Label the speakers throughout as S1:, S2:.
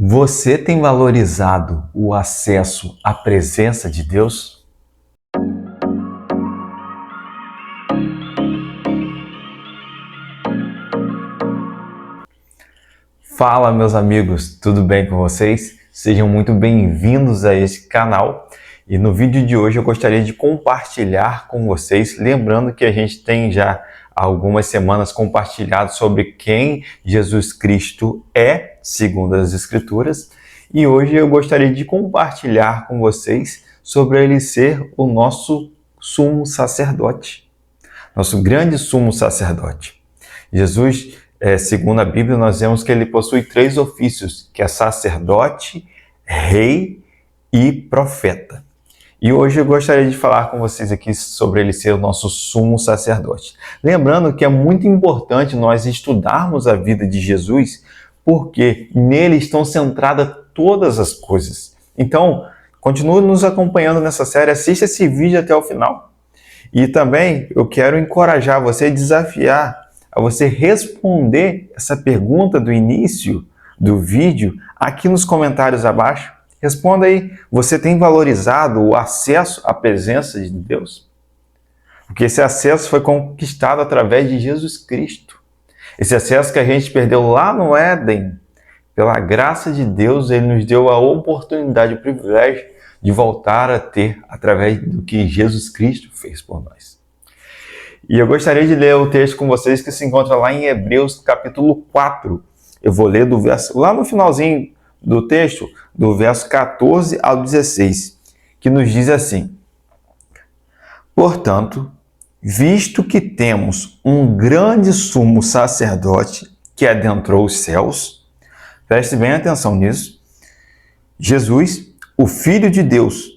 S1: Você tem valorizado o acesso à presença de Deus? Fala, meus amigos, tudo bem com vocês? Sejam muito bem-vindos a este canal. E no vídeo de hoje eu gostaria de compartilhar com vocês, lembrando que a gente tem já algumas semanas compartilhado sobre quem Jesus Cristo é, segundo as Escrituras, e hoje eu gostaria de compartilhar com vocês sobre ele ser o nosso sumo sacerdote, nosso grande sumo sacerdote. Jesus, segundo a Bíblia, nós vemos que ele possui 3 ofícios, que é sacerdote, rei e profeta. E hoje eu gostaria de falar com vocês aqui sobre ele ser o nosso sumo sacerdote. Lembrando que é muito importante nós estudarmos a vida de Jesus, porque nele estão centradas todas as coisas. Então, continue nos acompanhando nessa série, assista esse vídeo até o final. E também eu quero encorajar você, desafiar a você responder essa pergunta do início do vídeo aqui nos comentários abaixo. Responda aí, você tem valorizado o acesso à presença de Deus? Porque esse acesso foi conquistado através de Jesus Cristo. Esse acesso que a gente perdeu lá no Éden, pela graça de Deus, ele nos deu a oportunidade, o privilégio de voltar a ter através do que Jesus Cristo fez por nós. E eu gostaria de ler o texto com vocês que se encontra lá em Hebreus capítulo 4. Eu vou ler do verso, lá no finalzinho do texto, do verso 14 ao 16, que nos diz assim: Portanto, visto que temos um grande sumo sacerdote que adentrou os céus, preste bem atenção nisso, Jesus, o Filho de Deus,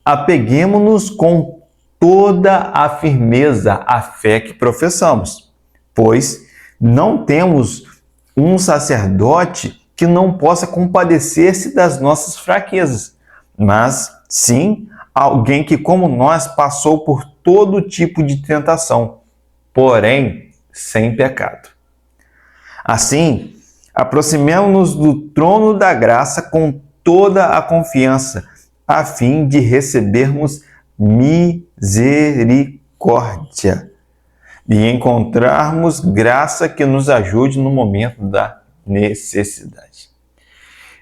S1: apeguemo-nos com toda a firmeza à fé que professamos, pois não temos um sacerdote que não possa compadecer-se das nossas fraquezas, mas sim alguém que, como nós, passou por todo tipo de tentação, porém sem pecado. Assim, aproximemo-nos do trono da graça com toda a confiança, a fim de recebermos misericórdia e encontrarmos graça que nos ajude no momento da necessidade.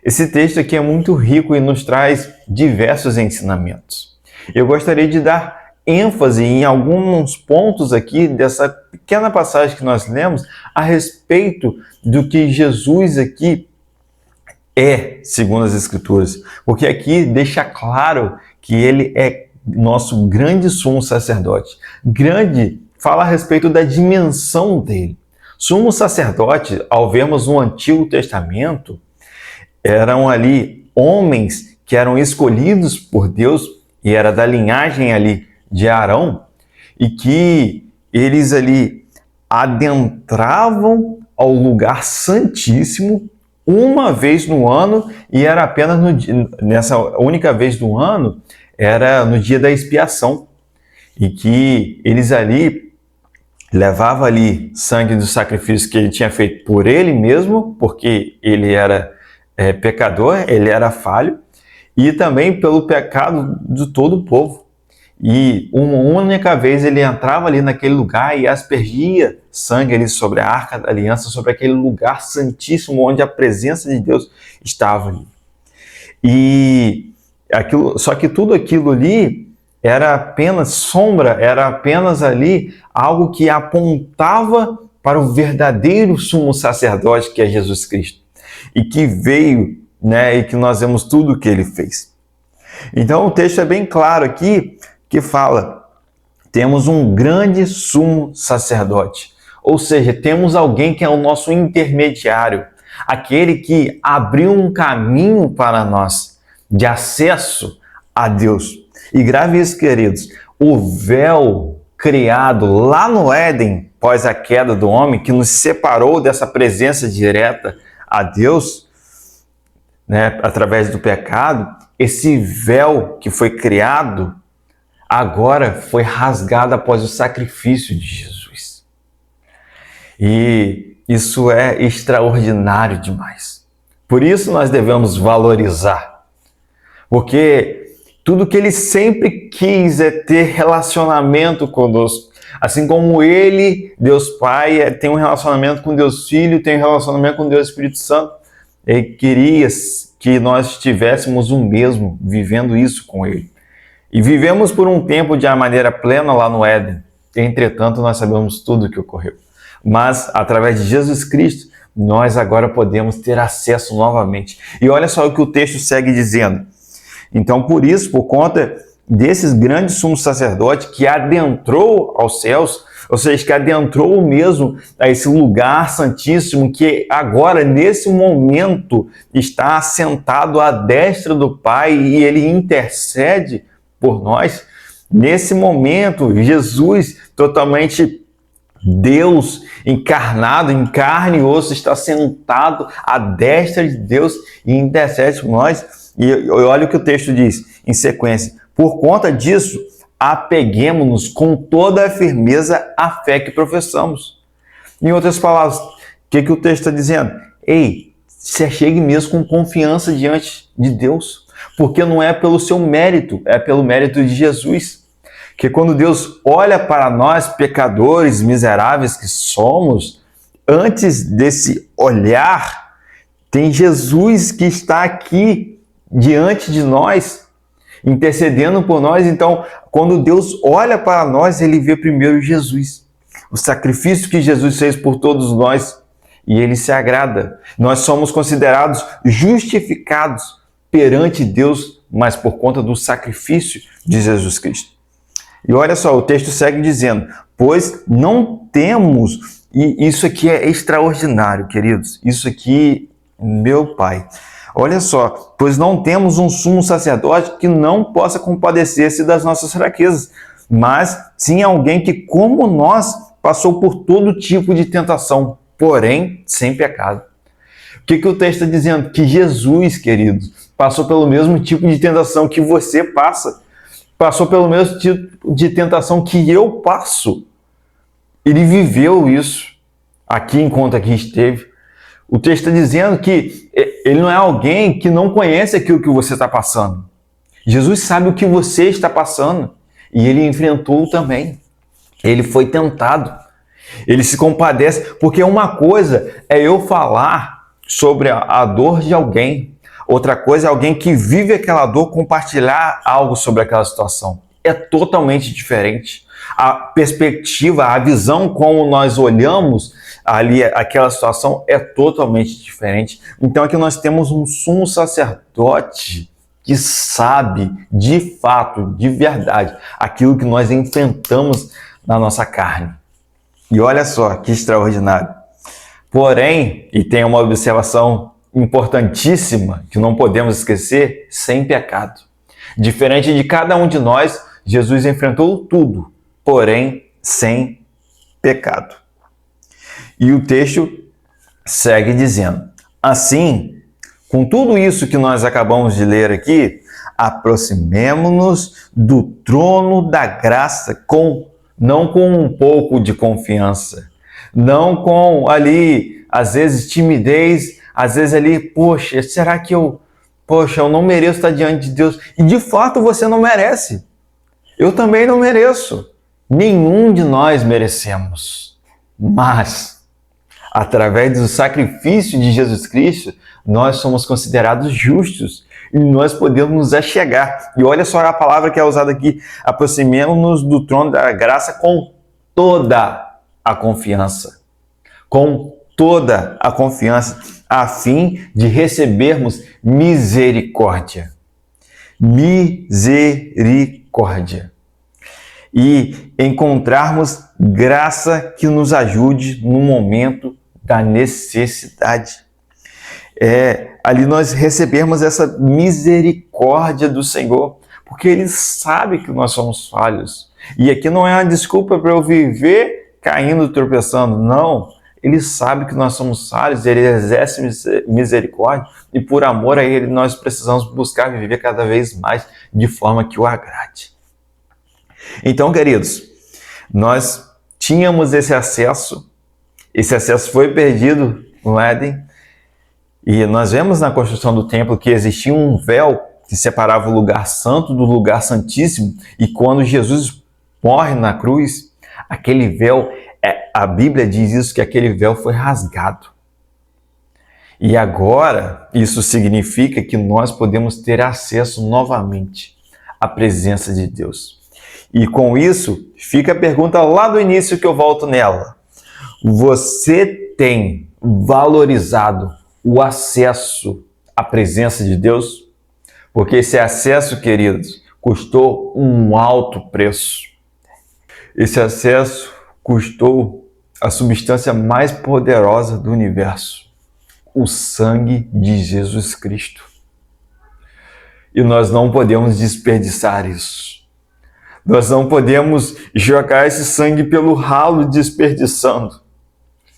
S1: Esse texto aqui é muito rico e nos traz diversos ensinamentos. Eu gostaria de dar ênfase em alguns pontos aqui dessa pequena passagem que nós lemos a respeito do que Jesus aqui é, segundo as Escrituras, porque aqui deixa claro que ele é nosso grande sumo sacerdote. Grande fala a respeito da dimensão dele. Sumo sacerdote, ao vermos no Antigo Testamento, eram ali homens que eram escolhidos por Deus e era da linhagem ali de Arão e que eles ali adentravam ao lugar santíssimo uma vez no ano e era apenas nessa única vez do ano, era no dia da expiação e que eles ali levava ali sangue do sacrifício que ele tinha feito por ele mesmo, porque ele era pecador, ele era falho, e também pelo pecado de todo o povo. E uma única vez ele entrava ali naquele lugar e aspergia sangue ali sobre a Arca da Aliança, sobre aquele lugar santíssimo onde a presença de Deus estava ali. E só que tudo aquilo ali era apenas sombra, era apenas ali algo que apontava para o verdadeiro sumo sacerdote que é Jesus Cristo. E que veio, e que nós vemos tudo o que ele fez. Então o texto é bem claro aqui, que fala, temos um grande sumo sacerdote. Ou seja, temos alguém que é o nosso intermediário, aquele que abriu um caminho para nós, de acesso a Deus. E grave isso, queridos, o véu criado lá no Éden, após a queda do homem, que nos separou dessa presença direta a Deus, através do pecado, esse véu que foi criado, agora foi rasgado após o sacrifício de Jesus. E isso é extraordinário demais. Por isso nós devemos valorizar. Porque tudo que ele sempre quis é ter relacionamento conosco. Assim como ele, Deus Pai, tem um relacionamento com Deus Filho, tem um relacionamento com Deus Espírito Santo. Ele queria que nós estivéssemos o mesmo, vivendo isso com ele. E vivemos por um tempo de maneira plena lá no Éden. Entretanto, nós sabemos tudo o que ocorreu. Mas, através de Jesus Cristo, nós agora podemos ter acesso novamente. E olha só o que o texto segue dizendo. Então, por isso, por conta desses grandes sumos sacerdotes que adentrou aos céus, ou seja, que adentrou mesmo a esse lugar santíssimo, que agora, nesse momento, está assentado à destra do Pai e ele intercede por nós. Nesse momento, Jesus, totalmente Deus encarnado, em carne e osso, está sentado à destra de Deus e intercede por nós. E olha o que o texto diz em sequência. Por conta disso, apeguemo-nos com toda a firmeza à fé que professamos. Em outras palavras, o que o texto está dizendo? Ei, se achegue mesmo com confiança diante de Deus, porque não é pelo seu mérito, é pelo mérito de Jesus. Que quando Deus olha para nós, pecadores, miseráveis que somos, antes desse olhar, tem Jesus que está aqui diante de nós, intercedendo por nós. Então, quando Deus olha para nós, ele vê primeiro Jesus, o sacrifício que Jesus fez por todos nós, e ele se agrada. Nós somos considerados justificados perante Deus, mas por conta do sacrifício de Jesus Cristo. E olha só, o texto segue dizendo, pois não temos, e isso aqui é extraordinário, queridos, isso aqui, meu Pai, olha só, pois não temos um sumo sacerdote que não possa compadecer-se das nossas fraquezas, mas sim alguém que, como nós, passou por todo tipo de tentação, porém sem pecado. O que o texto está dizendo? Que Jesus, queridos, passou pelo mesmo tipo de tentação que você passa, passou pelo mesmo tipo de tentação que eu passo. Ele viveu isso aqui enquanto aqui esteve. O texto está dizendo que ele não é alguém que não conhece aquilo que você está passando. Jesus sabe o que você está passando e ele enfrentou também. Ele foi tentado. Ele se compadece, porque uma coisa é eu falar sobre a dor de alguém, outra coisa é alguém que vive aquela dor compartilhar algo sobre aquela situação. É totalmente diferente. A perspectiva, a visão como nós olhamos ali aquela situação é totalmente diferente. Então aqui nós temos um sumo sacerdote que sabe de fato, de verdade, aquilo que nós enfrentamos na nossa carne. E olha só que extraordinário. Porém, e tem uma observação importantíssima que não podemos esquecer, sem pecado. Diferente de cada um de nós, Jesus enfrentou tudo, porém sem pecado. E o texto segue dizendo, assim, com tudo isso que nós acabamos de ler aqui, aproximemo-nos do trono da graça não com um pouco de confiança, não com ali, às vezes, timidez, às vezes ali, poxa, será que eu não mereço estar diante de Deus? E de fato você não merece. Eu também não mereço. Nenhum de nós merecemos. Mas, através do sacrifício de Jesus Cristo, nós somos considerados justos e nós podemos nos achegar. E olha só a palavra que é usada aqui, aproximemo-nos do trono da graça com toda a confiança. Com toda a confiança, a fim de recebermos misericórdia. Misericórdia. E encontrarmos graça que nos ajude no momento da necessidade. Ali nós recebemos essa misericórdia do Senhor, porque Ele sabe que nós somos falhos. E aqui não é uma desculpa para eu viver caindo, tropeçando, não. Ele sabe que nós somos falhos, Ele exerce misericórdia e por amor a Ele nós precisamos buscar viver cada vez mais de forma que o agrade. Então, queridos, nós tínhamos esse acesso foi perdido no Éden, E nós vemos na construção do templo que existia um véu que separava o lugar santo do lugar santíssimo, e quando Jesus morre na cruz, aquele véu, a Bíblia diz isso, que aquele véu foi rasgado. E agora, isso significa que nós podemos ter acesso novamente à presença de Deus. E com isso, fica a pergunta lá do início que eu volto nela. Você tem valorizado o acesso à presença de Deus? Porque esse acesso, queridos, custou um alto preço. Esse acesso custou a substância mais poderosa do universo, o sangue de Jesus Cristo. E nós não podemos desperdiçar isso. Nós não podemos jogar esse sangue pelo ralo desperdiçando.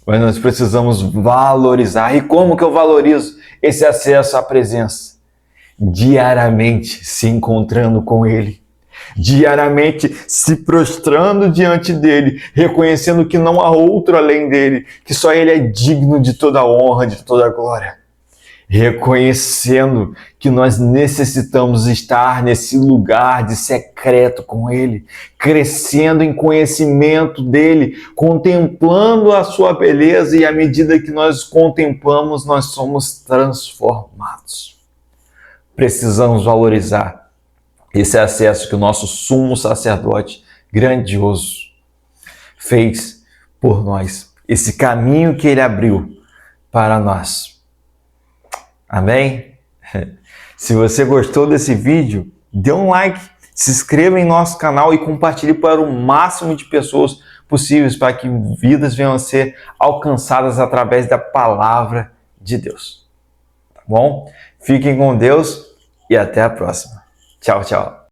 S1: Mas nós precisamos valorizar. E como que eu valorizo esse acesso à presença? Diariamente se encontrando com Ele. Diariamente se prostrando diante dele, reconhecendo que não há outro além dele, que só ele é digno de toda honra, de toda glória. Reconhecendo que nós necessitamos estar nesse lugar de secreto com ele, crescendo em conhecimento dele, contemplando a sua beleza, e à medida que nós contemplamos, nós somos transformados. Precisamos valorizar esse acesso que o nosso sumo sacerdote grandioso fez por nós, esse caminho que ele abriu para nós. Amém? Se você gostou desse vídeo, dê um like, se inscreva em nosso canal e compartilhe para o máximo de pessoas possíveis, para que vidas venham a ser alcançadas através da palavra de Deus. Tá bom? Fiquem com Deus e até a próxima. Tchau, tchau.